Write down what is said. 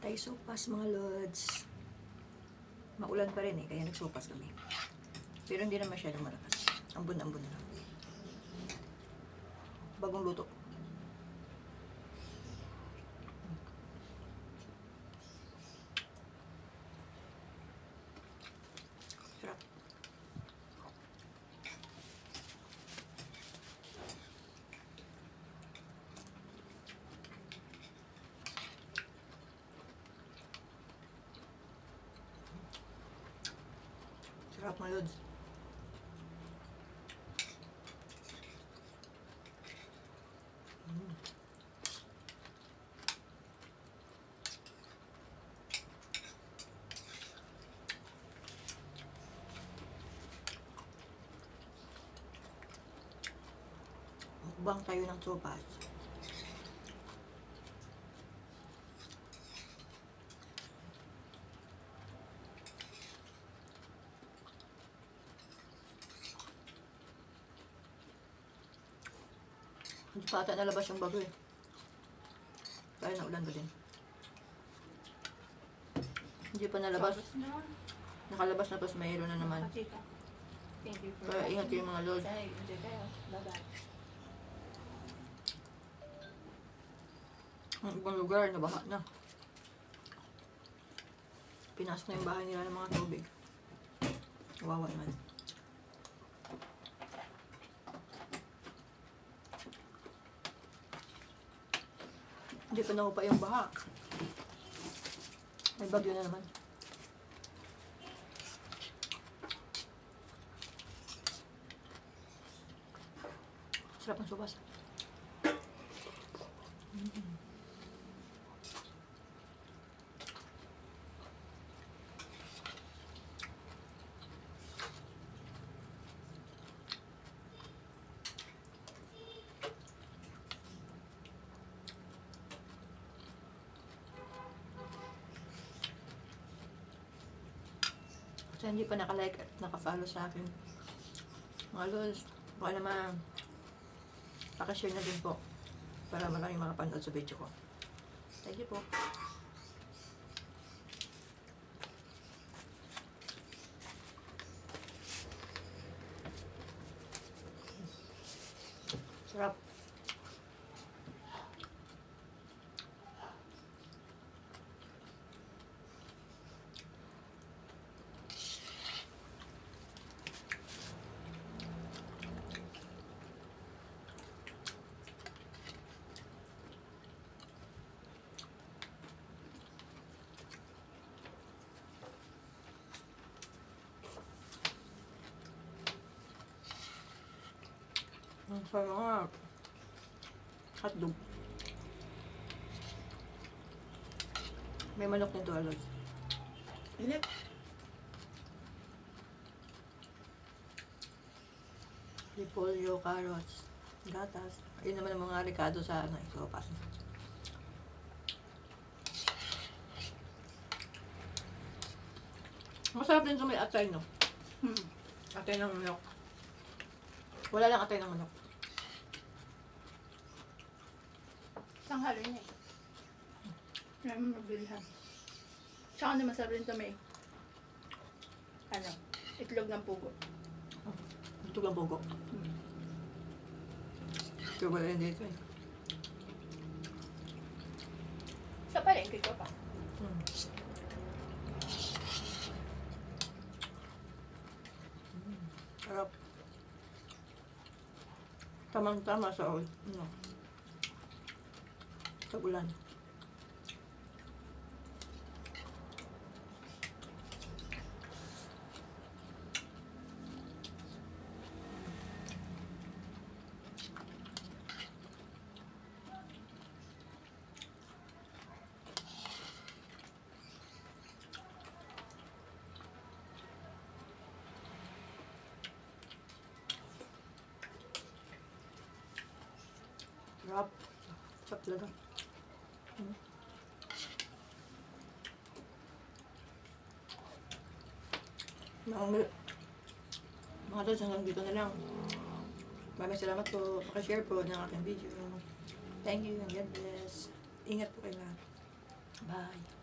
Tayo sopas mga lods. Maulan pa rin kaya nagsopas kami. Pero hindi na masyadong malakas. Ambon-ambon na lang. Bagong luto. Sarap. Sarap mga lods. Mukbang tayo ng sopas. Hindi pa ata nalabas yung bago Kaya naulan ba din? Hindi pa nalabas. Nakalabas na tapos mayroon na naman. Thank you for Kaya ingat yung mga lods. Bye-bye. Ang ibang lugar, nabaha na. Pinasok na yung bahay nila ng mga tubig. Kawawa naman. Hindi pa nakupa yung baha. May bagyo na naman. Sarap ng sopas. Sa hindi pa nakalike at nakafollow sa akin mga lods, baka naman pakishare na din po para maraming makapanood sa video ko. Thank you po. Sarap. Ang sarap. Hotdog. May manok nito alos. Inip. Repolyo, carrots, gatas. Ayun naman ang mga ricado sa sopas. Masarap din sa may atay, no? Atay ng manok. Wala lang atay ng manok. Tanghalo niya eh. Wala mo magbilihan. Tsaka naman masarap rin ito may itlog ng pugo. Ito ang bugo. Ito wala rin dito eh. Sa palengke ko pa. Sarap. Tamang-tama sa sa ulan. Sarap. Sarap talaga. Mga lods, hanggang dito na lang. Maraming salamat po. Pakishare po ng aking video. Thank you and God bless. Ingat po kayo lahat. Bye.